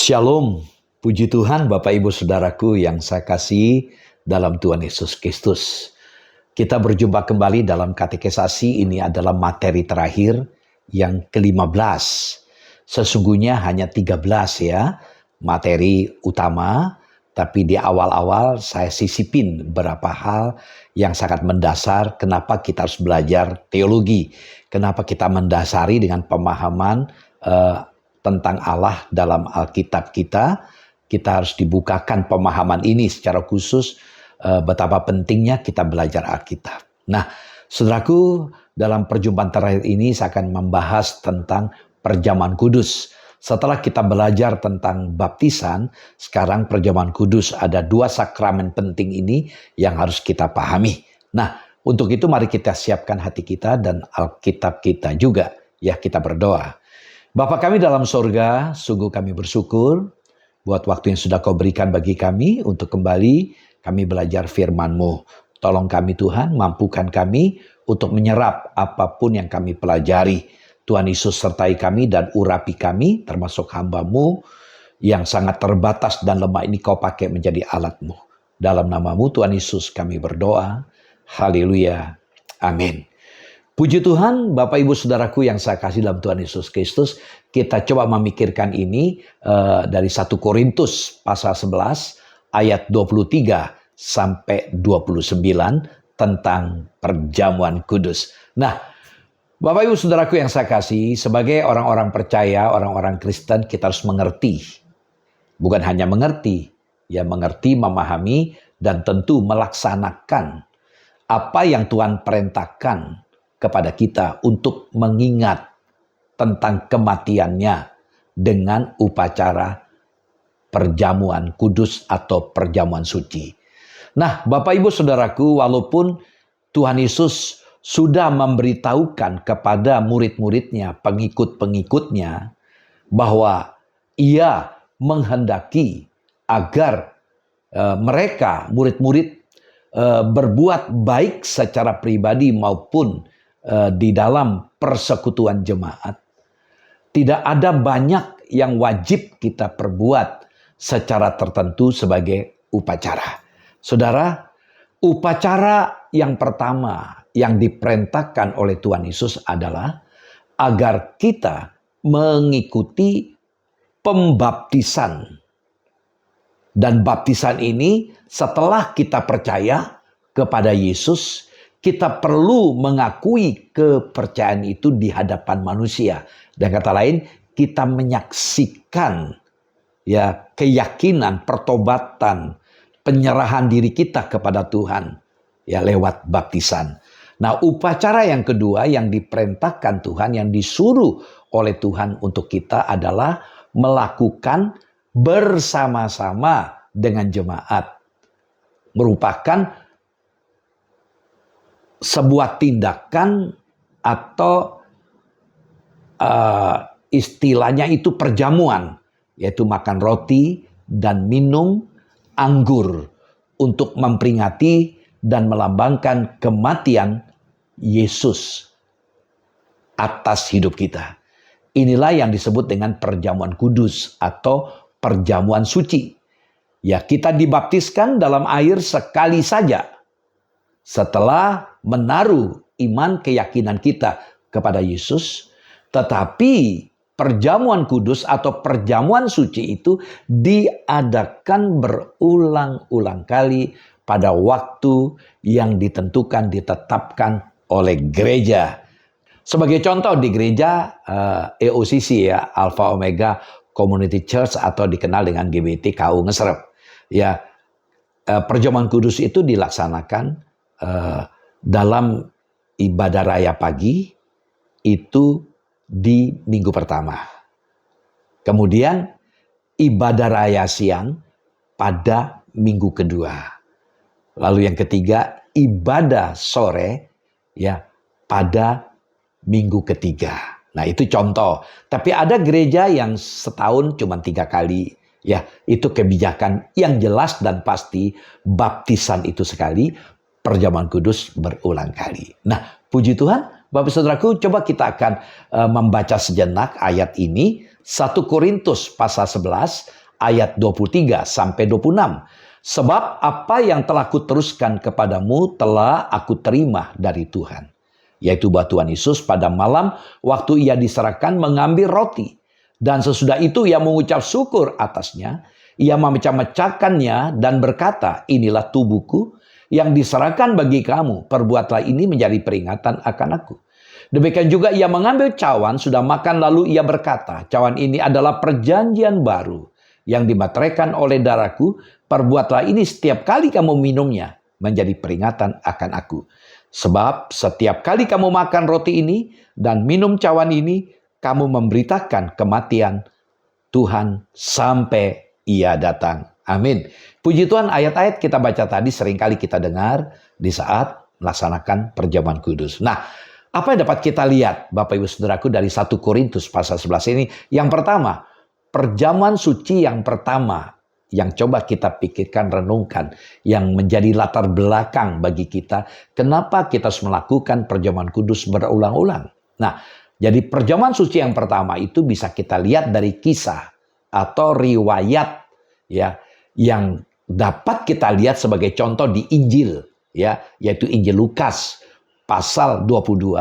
Shalom, puji Tuhan Bapak Ibu Saudaraku yang saya kasihi dalam Tuhan Yesus Kristus. Kita berjumpa kembali dalam katekisasi. Ini adalah materi terakhir yang ke-15. Sesungguhnya hanya 13 ya materi utama, tapi di awal-awal saya sisipin beberapa hal yang sangat mendasar. Kenapa kita harus belajar teologi? Kenapa kita mendasari dengan pemahaman tentang Allah dalam Alkitab kita harus dibukakan pemahaman ini secara khusus, betapa pentingnya kita belajar Alkitab. Nah, saudaraku, dalam perjumpaan terakhir ini saya akan membahas tentang perjamuan kudus. Setelah kita belajar tentang baptisan, sekarang perjamuan kudus. Ada dua sakramen penting ini yang harus kita pahami. Nah, untuk itu mari kita siapkan hati kita dan Alkitab kita juga. Ya, kita berdoa. Bapa kami dalam sorga, sungguh kami bersyukur buat waktu yang sudah kau berikan bagi kami untuk kembali kami belajar firman-Mu. Tolong kami Tuhan, mampukan kami untuk menyerap apapun yang kami pelajari. Tuhan Yesus sertai kami dan urapi kami, termasuk hamba-Mu yang sangat terbatas dan lemah ini kau pakai menjadi alat-Mu. Dalam nama-Mu Tuhan Yesus kami berdoa. Haleluya. Amin. Puji Tuhan, Bapak Ibu Saudaraku yang saya kasih dalam Tuhan Yesus Kristus, kita coba memikirkan ini dari 1 Korintus pasal 11 ayat 23 sampai 29 tentang perjamuan kudus. Nah, Bapak Ibu Saudaraku yang saya kasih, sebagai orang-orang percaya, orang-orang Kristen, kita harus mengerti. Bukan hanya mengerti, ya mengerti, memahami, dan tentu melaksanakan apa yang Tuhan perintahkan kepada kita untuk mengingat tentang kematiannya dengan upacara perjamuan kudus atau perjamuan suci. Nah, Bapak Ibu Saudaraku, walaupun Tuhan Yesus sudah memberitahukan kepada murid-muridnya, pengikut-pengikutnya, bahwa Ia menghendaki agar mereka, murid-murid, berbuat baik secara pribadi maupun di dalam persekutuan jemaat. Tidak ada banyak yang wajib kita perbuat secara tertentu sebagai upacara. Saudara, upacara yang pertama yang diperintahkan oleh Tuhan Yesus adalah agar kita mengikuti pembaptisan. Dan baptisan ini setelah kita percaya kepada Yesus, kita perlu mengakui kepercayaan itu di hadapan manusia. Dan kata lain, kita menyaksikan ya keyakinan, pertobatan, penyerahan diri kita kepada Tuhan ya lewat baptisan. Nah, upacara yang kedua yang diperintahkan Tuhan, yang disuruh oleh Tuhan untuk kita adalah melakukan bersama-sama dengan jemaat. Merupakan sebuah tindakan atau istilahnya itu perjamuan, yaitu makan roti dan minum anggur untuk memperingati dan melambangkan kematian Yesus atas hidup kita. Inilah yang disebut dengan perjamuan kudus atau perjamuan suci. Ya, kita dibaptiskan dalam air sekali saja setelah menaruh iman keyakinan kita kepada Yesus. Tetapi perjamuan kudus atau perjamuan suci itu diadakan berulang-ulang kali pada waktu yang ditentukan, ditetapkan oleh gereja. Sebagai contoh di gereja EOCC ya, Alpha Omega Community Church atau dikenal dengan GBT KU Ngesrep. Ya, perjamuan kudus itu dilaksanakan dalam ibadah raya pagi itu di minggu pertama. Kemudian ibadah raya siang pada minggu kedua. Lalu yang ketiga, ibadah sore ya pada minggu ketiga. Nah, itu contoh. Tapi ada gereja yang setahun cuma 3 kali. Ya, itu kebijakan yang jelas dan pasti. Baptisan itu sekali, perjamuan kudus berulang kali. Nah, puji Tuhan, Bapak Saudaraku, coba kita akan membaca sejenak ayat ini. 1 Korintus pasal 11 ayat 23 sampai 26. Sebab apa yang telah kuteruskan kepadamu telah aku terima dari Tuhan. Yaitu bahwa Tuhan Yesus pada malam waktu ia diserahkan mengambil roti. Dan sesudah itu ia mengucap syukur atasnya. Ia memecah-mecahkannya dan berkata, inilah tubuhku yang diserahkan bagi kamu. Perbuatlah ini menjadi peringatan akan aku. Demikian juga ia mengambil cawan, sudah makan lalu ia berkata, cawan ini adalah perjanjian baru yang dimateraikan oleh darahku. Perbuatlah ini setiap kali kamu minumnya menjadi peringatan akan aku. Sebab setiap kali kamu makan roti ini dan minum cawan ini, kamu memberitakan kematian Tuhan sampai ia datang. Amin. Puji Tuhan, ayat-ayat kita baca tadi seringkali kita dengar di saat melaksanakan perjamuan kudus. Nah, apa yang dapat kita lihat Bapak Ibu Saudaraku dari 1 Korintus pasal 11 ini? Yang pertama, perjamuan suci yang pertama yang coba kita pikirkan, renungkan, yang menjadi latar belakang bagi kita, kenapa kita harus melakukan perjamuan kudus berulang-ulang. Nah, jadi perjamuan suci yang pertama itu bisa kita lihat dari kisah atau riwayat ya, yang dapat kita lihat sebagai contoh di Injil ya, yaitu Injil Lukas pasal 22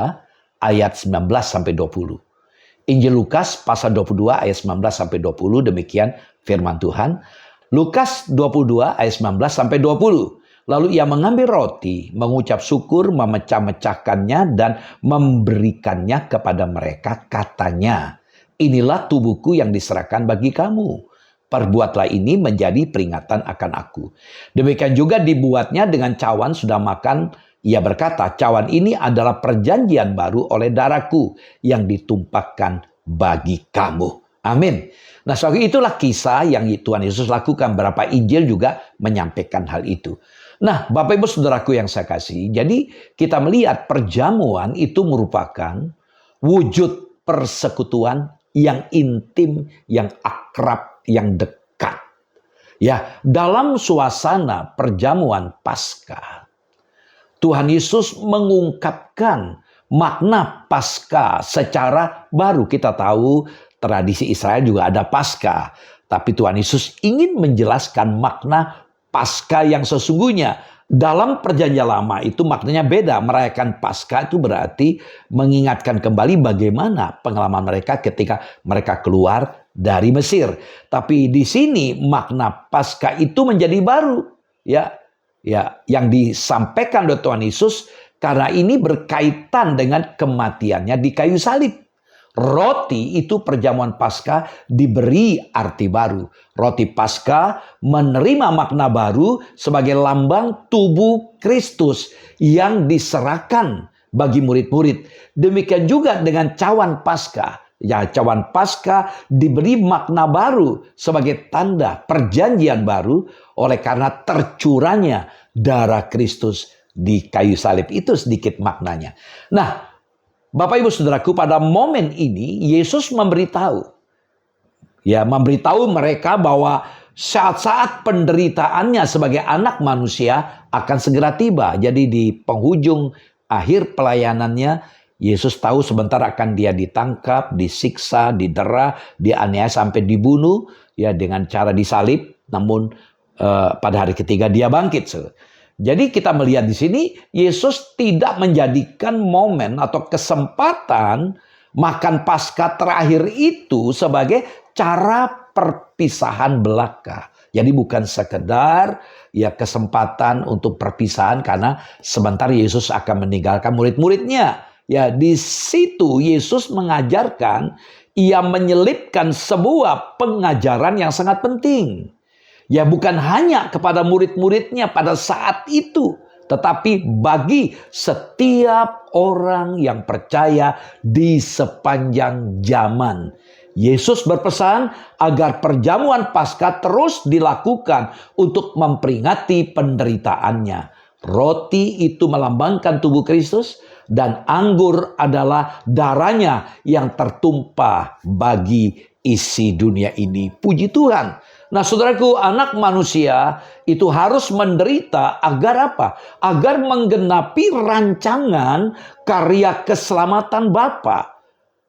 ayat 19 sampai 20. Injil Lukas pasal 22 ayat 19 sampai 20, demikian firman Tuhan. Lukas 22 ayat 19 sampai 20. Lalu ia mengambil roti, mengucap syukur, memecah-mecahkannya dan memberikannya kepada mereka, katanya, inilah tubuhku yang diserahkan bagi kamu. Perbuatlah ini menjadi peringatan akan aku. Demikian juga dibuatnya dengan cawan sudah makan. Ia berkata, cawan ini adalah perjanjian baru oleh darahku yang ditumpahkan bagi kamu. Amin. Nah, so itulah kisah yang Tuhan Yesus lakukan. Berapa Injil juga menyampaikan hal itu. Nah, Bapak Ibu Saudaraku yang saya kasih, jadi kita melihat perjamuan itu merupakan wujud persekutuan yang intim, yang akrab, yang dekat. Ya, dalam suasana perjamuan Paskah, Tuhan Yesus mengungkapkan makna Paskah secara baru. Kita tahu tradisi Israel juga ada Paskah, tapi Tuhan Yesus ingin menjelaskan makna Paskah yang sesungguhnya. Dalam perjanjian lama itu maknanya beda. Merayakan Paskah itu berarti mengingatkan kembali bagaimana pengalaman mereka ketika mereka keluar dari Mesir. Tapi di sini makna Paskah itu menjadi baru, ya, yang disampaikan oleh Tuhan Yesus karena ini berkaitan dengan kematiannya di kayu salib. Roti itu perjamuan Paskah diberi arti baru. Roti Paskah menerima makna baru sebagai lambang tubuh Kristus yang diserahkan bagi murid-murid. Demikian juga dengan cawan Paskah. Ya, cawan Paskah diberi makna baru sebagai tanda perjanjian baru oleh karena tercurahnya darah Kristus di kayu salib. Itu sedikit maknanya. Nah, Bapak Ibu Saudaraku, pada momen ini Yesus memberitahu mereka bahwa saat-saat penderitaannya sebagai anak manusia akan segera tiba. Jadi di penghujung akhir pelayanannya, Yesus tahu sebentar akan dia ditangkap, disiksa, didera, dianiaya sampai dibunuh ya dengan cara disalib. Namun pada hari ketiga dia bangkit. Jadi kita melihat di sini Yesus tidak menjadikan momen atau kesempatan makan Paskah terakhir itu sebagai cara perpisahan belaka. Jadi bukan sekedar ya kesempatan untuk perpisahan karena sebentar Yesus akan meninggalkan murid-muridnya. Ya, di situ Yesus mengajarkan, ia menyelipkan sebuah pengajaran yang sangat penting. Ya, bukan hanya kepada murid-muridnya pada saat itu, tetapi bagi setiap orang yang percaya di sepanjang zaman. Yesus berpesan agar perjamuan Paskah terus dilakukan untuk memperingati penderitaannya. Roti itu melambangkan tubuh Kristus dan anggur adalah darahnya yang tertumpah bagi isi dunia ini. Puji Tuhan. Nah, saudaraku, anak manusia itu harus menderita agar apa? Agar menggenapi rancangan karya keselamatan Bapa.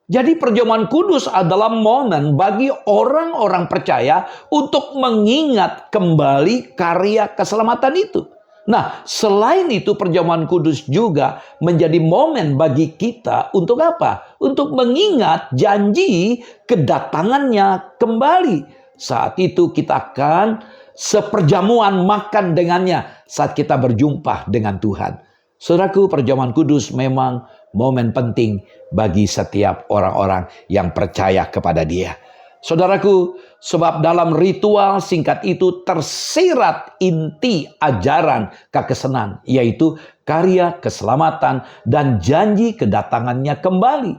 Jadi perjamuan kudus adalah momen bagi orang-orang percaya untuk mengingat kembali karya keselamatan itu. Nah, selain itu perjamuan kudus juga menjadi momen bagi kita untuk apa? Untuk mengingat janji kedatangannya kembali. Saat itu kita akan seperjamuan makan dengannya saat kita berjumpa dengan Tuhan. Saudaraku, perjamuan kudus memang momen penting bagi setiap orang-orang yang percaya kepada Dia. Saudaraku, sebab dalam ritual singkat itu tersirat inti ajaran kekesenan, yaitu karya keselamatan dan janji kedatangannya kembali.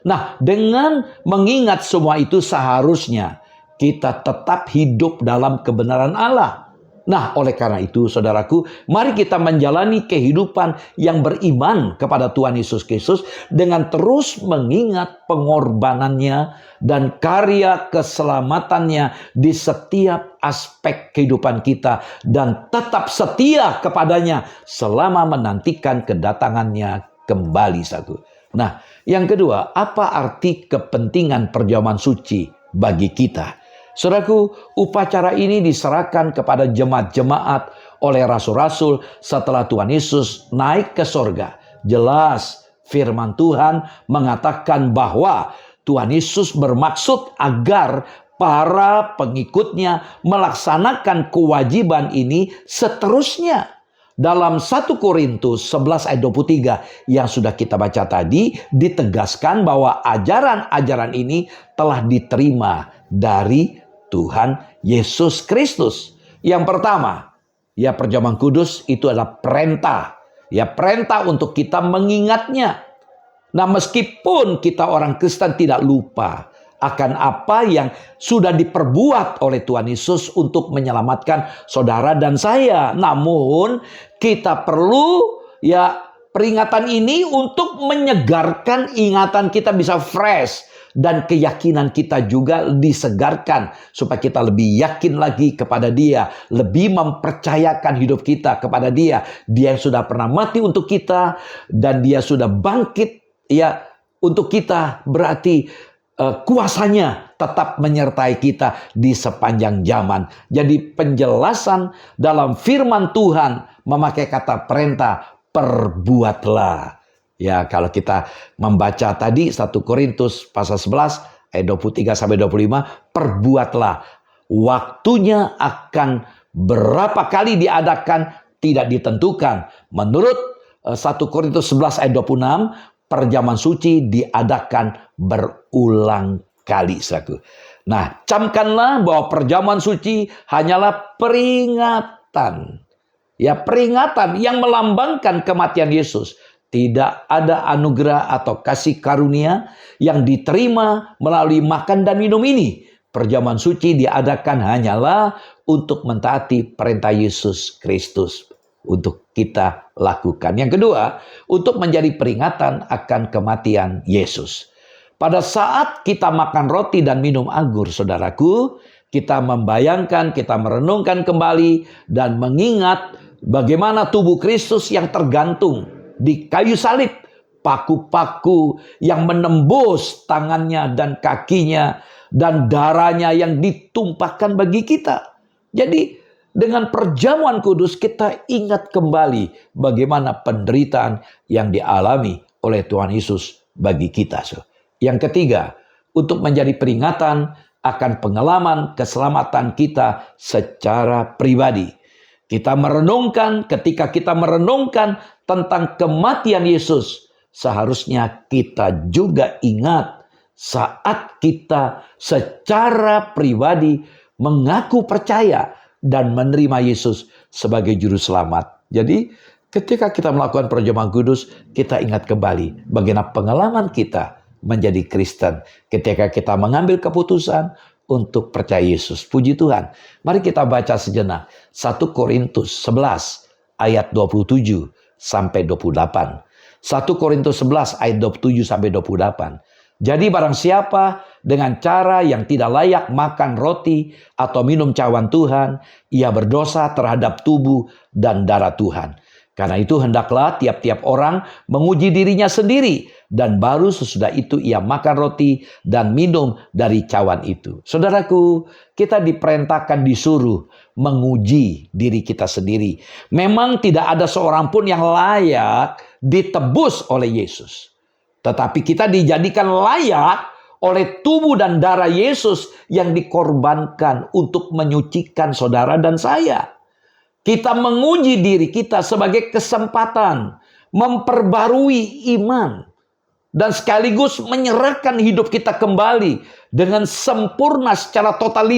Nah, dengan mengingat semua itu seharusnya kita tetap hidup dalam kebenaran Allah. Nah, oleh karena itu, saudaraku, mari kita menjalani kehidupan yang beriman kepada Tuhan Yesus Kristus dengan terus mengingat pengorbanannya dan karya keselamatannya di setiap aspek kehidupan kita dan tetap setia kepadanya selama menantikan kedatangannya kembali. Nah, yang kedua, apa arti kepentingan perjamuan suci bagi kita? Saudaraku, upacara ini diserahkan kepada jemaat-jemaat oleh rasul-rasul setelah Tuhan Yesus naik ke sorga. Jelas firman Tuhan mengatakan bahwa Tuhan Yesus bermaksud agar para pengikutnya melaksanakan kewajiban ini seterusnya. Dalam 1 Korintus 11 ayat 23 yang sudah kita baca tadi, ditegaskan bahwa ajaran-ajaran ini telah diterima dari Tuhan Yesus Kristus. Yang pertama, ya perjamuan kudus itu adalah perintah. Ya perintah untuk kita mengingatnya. Nah, meskipun kita orang Kristen tidak lupa akan apa yang sudah diperbuat oleh Tuhan Yesus untuk menyelamatkan saudara dan saya. Namun, kita perlu ya peringatan ini untuk menyegarkan ingatan kita bisa fresh. Dan keyakinan kita juga disegarkan supaya kita lebih yakin lagi kepada Dia, lebih mempercayakan hidup kita kepada Dia. Dia yang sudah pernah mati untuk kita dan Dia sudah bangkit ya untuk kita, berarti kuasanya tetap menyertai kita di sepanjang zaman. Jadi penjelasan dalam firman Tuhan memakai kata perintah, perbuatlah. Ya, kalau kita membaca tadi 1 Korintus pasal 11 ayat 23 sampai 25, perbuatlah. Waktunya akan berapa kali diadakan tidak ditentukan. Menurut 1 Korintus 11 ayat 26, perjamuan suci diadakan berulang kali. Nah, camkanlah bahwa perjamuan suci hanyalah peringatan. Ya, peringatan yang melambangkan kematian Yesus. Tidak ada anugerah atau kasih karunia yang diterima melalui makan dan minum ini. Perjamuan suci diadakan hanyalah untuk mentaati perintah Yesus Kristus. Untuk kita lakukan. Yang kedua, untuk menjadi peringatan akan kematian Yesus. Pada saat kita makan roti dan minum anggur, saudaraku, kita membayangkan, kita merenungkan kembali dan mengingat bagaimana tubuh Kristus yang tergantung di kayu salib, paku-paku yang menembus tangannya dan kakinya, dan darahnya yang ditumpahkan bagi kita. Jadi dengan perjamuan kudus kita ingat kembali bagaimana penderitaan yang dialami oleh Tuhan Yesus bagi kita. Yang ketiga, untuk menjadi peringatan akan pengalaman keselamatan kita secara pribadi. Ketika kita merenungkan tentang kematian Yesus, seharusnya kita juga ingat saat kita secara pribadi mengaku percaya dan menerima Yesus sebagai juru selamat. Jadi ketika kita melakukan perjamuan kudus, kita ingat kembali bagaimana pengalaman kita menjadi Kristen ketika kita mengambil keputusan untuk percaya Yesus. Puji Tuhan. Mari kita baca sejenak 1 Korintus 11 ayat 27 sampai 28. 1 Korintus 11 ayat 27 sampai 28. Jadi barang siapa dengan cara yang tidak layak makan roti atau minum cawan Tuhan, ia berdosa terhadap tubuh dan darah Tuhan. Karena itu hendaklah tiap-tiap orang menguji dirinya sendiri, dan baru sesudah itu ia makan roti dan minum dari cawan itu. Saudaraku, kita diperintahkan disuruh menguji diri kita sendiri. Memang tidak ada seorang pun yang layak ditebus oleh Yesus. Tetapi kita dijadikan layak oleh tubuh dan darah Yesus yang dikorbankan untuk menyucikan saudara dan saya. Kita menguji diri kita sebagai kesempatan memperbarui iman dan sekaligus menyerahkan hidup kita kembali dengan sempurna secara total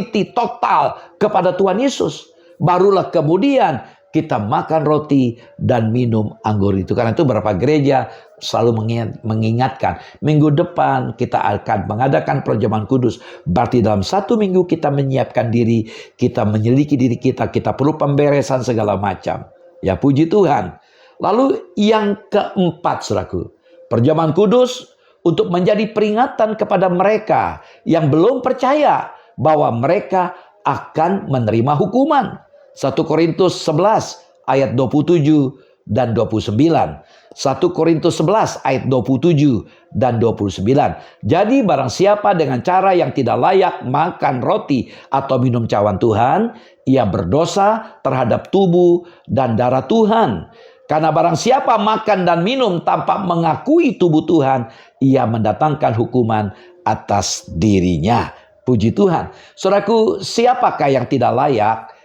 kepada Tuhan Yesus. Barulah kemudian kita makan roti dan minum anggur itu. Karena itu beberapa gereja selalu mengingatkan, minggu depan kita akan mengadakan perjamuan kudus. Berarti dalam 1 minggu kita menyiapkan diri, kita menyelidiki diri kita perlu pemberesan segala macam. Ya puji Tuhan. Lalu yang keempat, saudaraku, perjamuan kudus untuk menjadi peringatan kepada mereka yang belum percaya bahwa mereka akan menerima hukuman. 1 Korintus 11 ayat 27 dan 29. 1 Korintus 11 ayat 27 dan 29. Jadi barang siapa dengan cara yang tidak layak makan roti atau minum cawan Tuhan, ia berdosa terhadap tubuh dan darah Tuhan. Karena barang siapa makan dan minum tanpa mengakui tubuh Tuhan, ia mendatangkan hukuman atas dirinya. Puji Tuhan. Saudaraku, siapakah yang tidak layak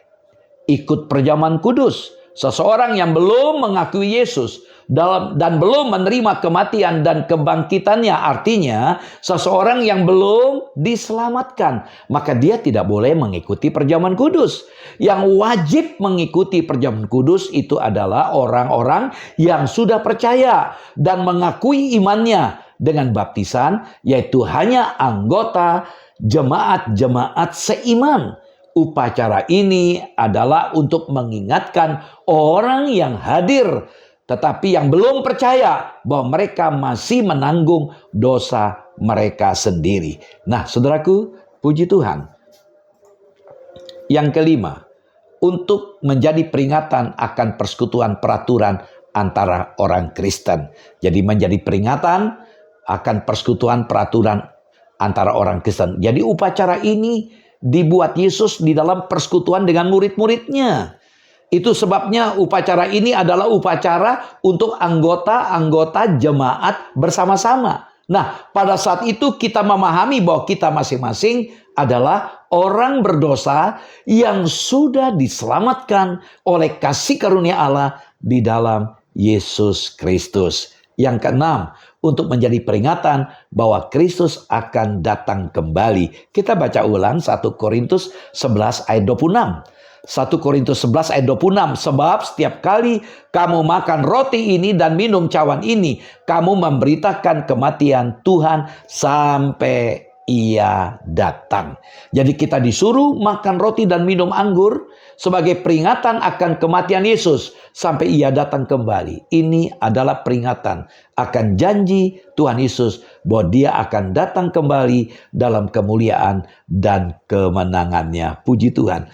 ikut perjamuan kudus? Seseorang yang belum mengakui Yesus dan belum menerima kematian dan kebangkitannya, artinya seseorang yang belum diselamatkan, maka dia tidak boleh mengikuti perjamuan kudus. Yang wajib mengikuti perjamuan kudus itu adalah orang-orang yang sudah percaya dan mengakui imannya dengan baptisan, yaitu hanya anggota jemaat-jemaat seiman. Upacara ini adalah untuk mengingatkan orang yang hadir tetapi yang belum percaya bahwa mereka masih menanggung dosa mereka sendiri. Nah, saudaraku, puji Tuhan. Yang kelima, untuk menjadi peringatan akan persekutuan peraturan antara orang Kristen. Jadi menjadi peringatan akan persekutuan peraturan antara orang Kristen. Jadi upacara ini dibuat Yesus di dalam persekutuan dengan murid-muridnya. Itu sebabnya upacara ini adalah upacara untuk anggota-anggota jemaat bersama-sama. Nah, pada saat itu kita memahami bahwa kita masing-masing adalah orang berdosa yang sudah diselamatkan oleh kasih karunia Allah di dalam Yesus Kristus. Yang keenam, untuk menjadi peringatan bahwa Kristus akan datang kembali. Kita baca ulang 1 Korintus 11 ayat 26. 1 Korintus 11 ayat 26. Sebab setiap kali kamu makan roti ini dan minum cawan ini, kamu memberitakan kematian Tuhan sampai ia datang. Jadi kita disuruh makan roti dan minum anggur sebagai peringatan akan kematian Yesus sampai ia datang kembali. Ini adalah peringatan akan janji Tuhan Yesus bahwa dia akan datang kembali dalam kemuliaan dan kemenangannya. Puji Tuhan.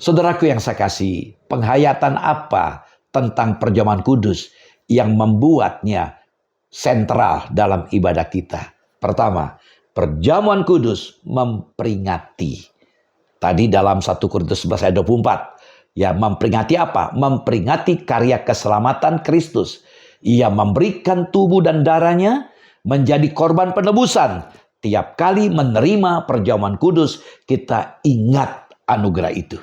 Saudaraku yang saya kasih, penghayatan apa tentang perjamuan kudus yang membuatnya sentral dalam ibadah kita? Pertama, perjamuan kudus memperingati. Tadi dalam 1 Korintus 11 ayat 24. Ya, memperingati apa? Memperingati karya keselamatan Kristus. Ia memberikan tubuh dan darahnya menjadi korban penebusan. Tiap kali menerima perjamuan kudus, kita ingat anugerah itu.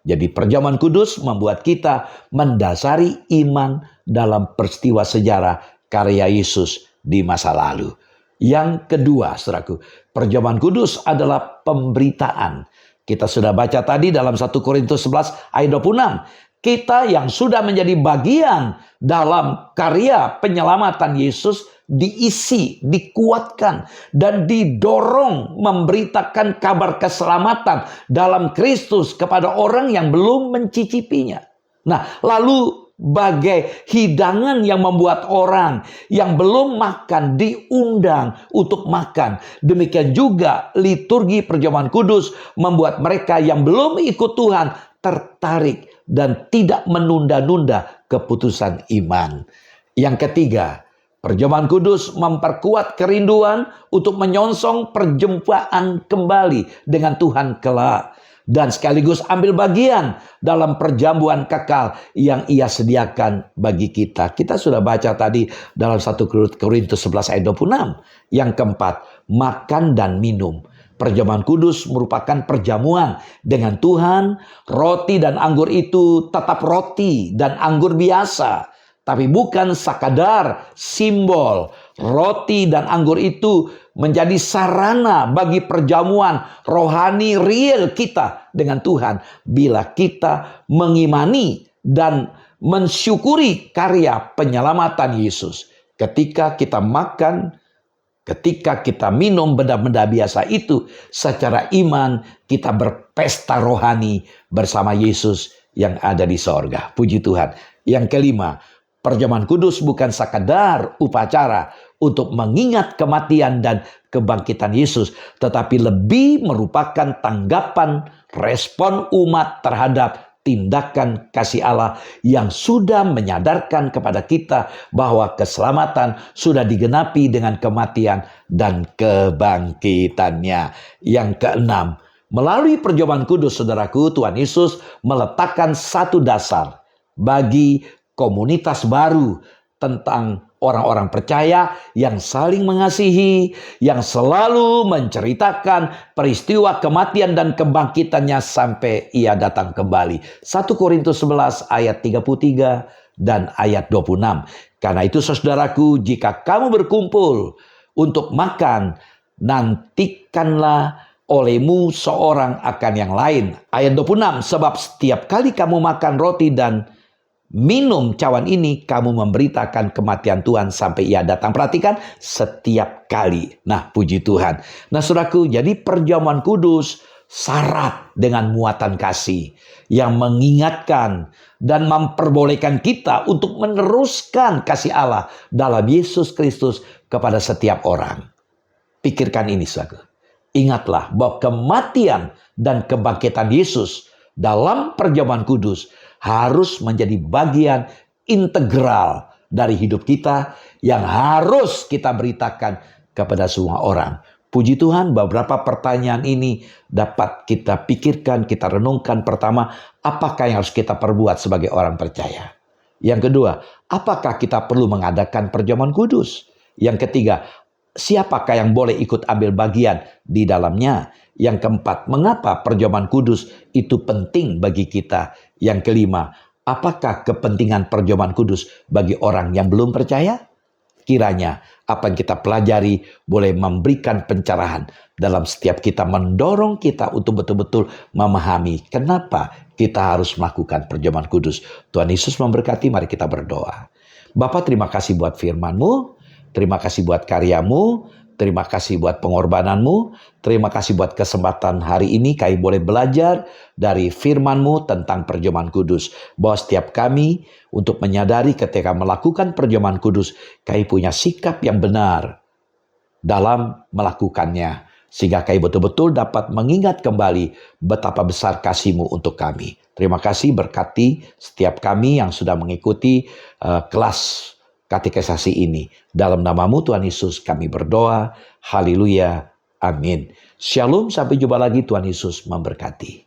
Jadi perjamuan kudus membuat kita mendasari iman dalam peristiwa sejarah karya Yesus di masa lalu. Yang kedua, saudaraku, perjamuan kudus adalah pemberitaan. Kita sudah baca tadi dalam 1 Korintus 11 ayat 26. Kita yang sudah menjadi bagian dalam karya penyelamatan Yesus diisi, dikuatkan, dan didorong memberitakan kabar keselamatan dalam Kristus kepada orang yang belum mencicipinya. Nah, lalu bagai hidangan yang membuat orang yang belum makan diundang untuk makan. Demikian juga liturgi perjamuan kudus membuat mereka yang belum ikut Tuhan tertarik dan tidak menunda-nunda keputusan iman. Yang ketiga, perjamuan kudus memperkuat kerinduan untuk menyongsong perjumpaan kembali dengan Tuhan kelak. Dan sekaligus ambil bagian dalam perjamuan kekal yang Ia sediakan bagi kita. Kita sudah baca tadi dalam 1 Korintus 11 ayat 26. Yang keempat, makan dan minum. Perjamuan kudus merupakan perjamuan dengan Tuhan. Roti dan anggur itu tetap roti dan anggur biasa, tapi bukan sekadar simbol. Roti dan anggur itu menjadi sarana bagi perjamuan rohani real kita dengan Tuhan. Bila kita mengimani dan mensyukuri karya penyelamatan Yesus. Ketika kita makan, ketika kita minum benda-benda biasa itu, secara iman kita berpesta rohani bersama Yesus yang ada di sorga. Puji Tuhan. Yang kelima, perjamuan kudus bukan sekadar upacara untuk mengingat kematian dan kebangkitan Yesus, tetapi lebih merupakan tanggapan respon umat terhadap tindakan kasih Allah yang sudah menyadarkan kepada kita bahwa keselamatan sudah digenapi dengan kematian dan kebangkitannya. Yang keenam, melalui perjamuan kudus, saudaraku, Tuhan Yesus meletakkan satu dasar bagi komunitas baru tentang orang-orang percaya yang saling mengasihi, yang selalu menceritakan peristiwa kematian dan kebangkitannya sampai Ia datang kembali. 1 Korintus 11 ayat 33 dan ayat 26. Karena itu saudaraku, jika kamu berkumpul untuk makan, nantikanlah olehmu seorang akan yang lain. Ayat 26, sebab setiap kali kamu makan roti dan minum cawan ini, kamu memberitakan kematian Tuhan sampai Ia datang. Perhatikan, setiap kali. Nah, puji Tuhan. Nah, saudaraku, jadi perjamuan kudus syarat dengan muatan kasih yang mengingatkan dan memperbolehkan kita untuk meneruskan kasih Allah dalam Yesus Kristus kepada setiap orang. Pikirkan ini, saudaraku. Ingatlah bahwa kematian dan kebangkitan Yesus dalam perjamuan kudus harus menjadi bagian integral dari hidup kita yang harus kita beritakan kepada semua orang. Puji Tuhan, beberapa pertanyaan ini dapat kita pikirkan, kita renungkan. Pertama, apakah yang harus kita perbuat sebagai orang percaya? Yang kedua, apakah kita perlu mengadakan perjamuan kudus? Yang ketiga, siapakah yang boleh ikut ambil bagian di dalamnya? Yang keempat, mengapa perjamuan kudus itu penting bagi kita? Yang kelima, apakah kepentingan perjamuan kudus bagi orang yang belum percaya? Kiranya apa yang kita pelajari boleh memberikan pencerahan dalam setiap kita, mendorong kita untuk betul-betul memahami kenapa kita harus melakukan perjamuan kudus. Tuhan Yesus memberkati, mari kita berdoa. Bapa, terima kasih buat firman-Mu, terima kasih buat karya-Mu, terima kasih buat pengorbanan-Mu, terima kasih buat kesempatan hari ini kami boleh belajar dari firman-Mu tentang perjamuan kudus. Bahwa setiap kami untuk menyadari ketika melakukan perjamuan kudus, kami punya sikap yang benar dalam melakukannya. Sehingga kami betul-betul dapat mengingat kembali betapa besar kasih-Mu untuk kami. Terima kasih, berkati setiap kami yang sudah mengikuti kelas katekisasi ini. Dalam nama-Mu Tuhan Yesus kami berdoa. Haleluya. Amin. Shalom, sampai jumpa lagi. Tuhan Yesus memberkati.